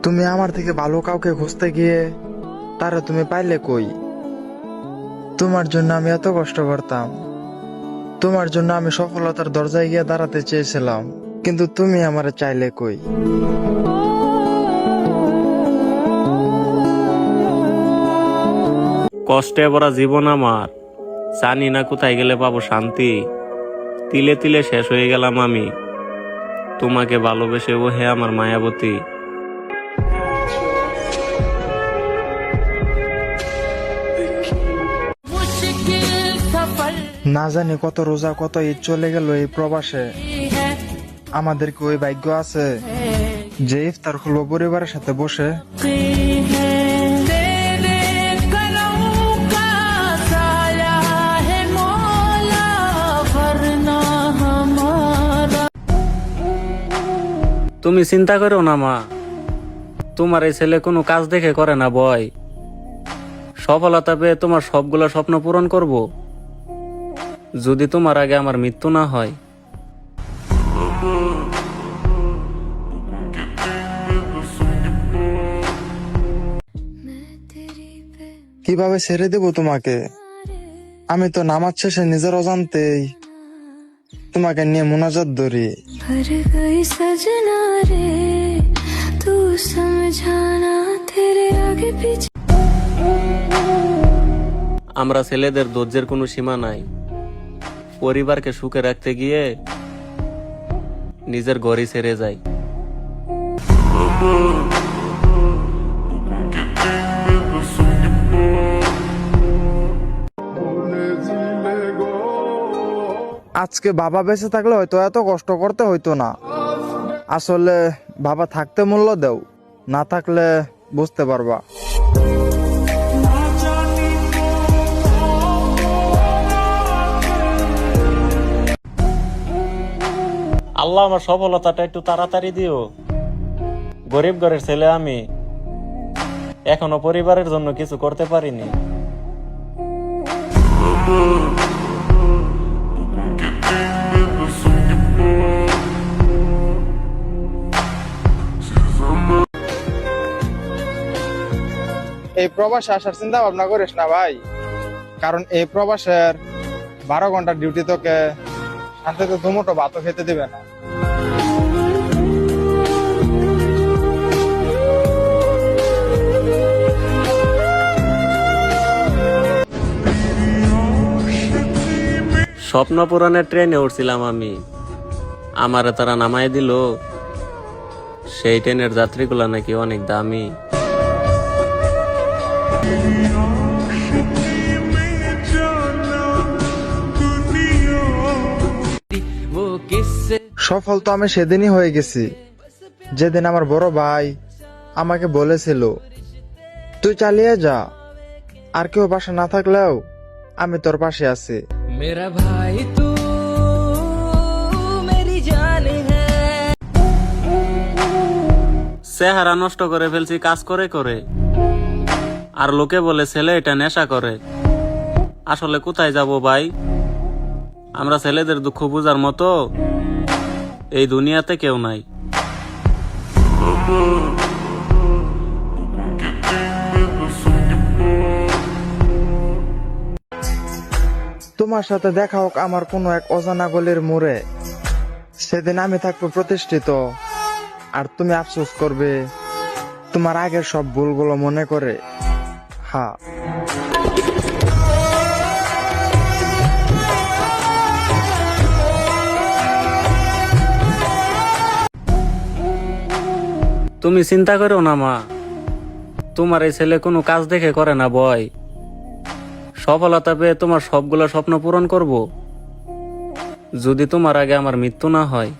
তুমি আমার থেকে ভালো কাউকে খুঁজতে গিয়ে তারা তুমি পাইলে কই? তোমার জন্য আমি এত কষ্ট করতাম, তোমার জন্য আমি সফলতার দরজায় গিয়ে দাঁড়াতে চেয়েছিলাম, কিন্তু তুমি আমারে চাইলে কই? কষ্টে ভরা জীবন আমার, জানি না কোথায় গেলে পাবো শান্তি। তিলে তিলে শেষ হয়ে গেলাম আমি, তোমাকে ভালোবেসে ও হে আমার মায়াবতী। না জানি কত রোজা কত ঈদ চলে গেল এই প্রবাসে। আমাদের কি ওই ভাগ্য আছে যে ইফতার হলো পরিবারের সাথে বসে? তুমি চিন্তা করো না মা, তোমার এই ছেলে কোনো কাজ দেখে করে না বয়। সফলতা পেয়ে তোমার সবগুলো স্বপ্ন পূরণ করব, যদি তোমার আগে আমার মৃত্যু না হয়। কিভাবে ছেড়ে দেব তোমাকে? আমি তো নামাজ শেষে নিজের অজান্তেই তোমাকে নিয়ে মোনাজাত ধরি। আমরা ছেলেদের ধৈর্যের কোনো সীমা নাই। পরিবারকে সুখে রাখতে গিয়ে নিজের ঘরই ছেড়ে যাই। আজকে বাবা বেঁচে থাকলে হয়তো এত কষ্ট করতে হইতো না। আসলে বাবা থাকতে মূল্য দেও, না থাকলে বুঝতে পারবা। আল্লাহ আমার সফলতাটা একটু তাড়াতাড়ি দিও। গরিব ঘরের ছেলে আমি, এখনো পরিবারের জন্য কিছু করতে পারিনি। এই প্রবাসে আসার চিন্তা ভাবনা করিস না ভাই, কারণ এই প্রবাসের 12 ঘন্টার ডিউটি তোকে শান্তিতে দুমুঠো ভাতও খেতে দিবে না। স্বপ্ন পূরণের ট্রেনে উঠছিলাম আমি, আমারে তারা নামায় দিল। সেই ট্রেনের যাত্রীগুলা নাকি অনেক দামি। সফল তো আমি সেদিনই হয়ে গেছি, যেদিন আমার বড় ভাই আমাকে বলেছিল তুই চালিয়ে যা, আর কেউ পাশে না থাকলেও আমি তোর পাশে আছি। मेरा भाई तू मेरी जान है। চেহারা নষ্ট করে ফেলছি কাজ করে করে, আর লোকে বলে ছেলে এটা নেশা করে। আসলে কোথায় যাব ভাই? আমরা ছেলেদের দুঃখ বুঝার মতো এই দুনিয়াতে কেউ নাই। তোমার সাথে দেখা হোক আমার কোনো এক অজানা গলির মোড়ে, সেদিন আমি থাকবো প্রতিষ্ঠিত, আর তুমি আফসোস করবে তোমার আগের সব ভুলগুলো মনে করে। হ্যাঁ, তুমি চিন্তা করো না মা, তোমার এই ছেলে কোনো কাজ দেখে করে না বয়। সফলতা পেয়ে তোমার সবগুলো স্বপ্ন পূরণ করব, যদি তোমার আগে আমার মৃত্যু না হয়।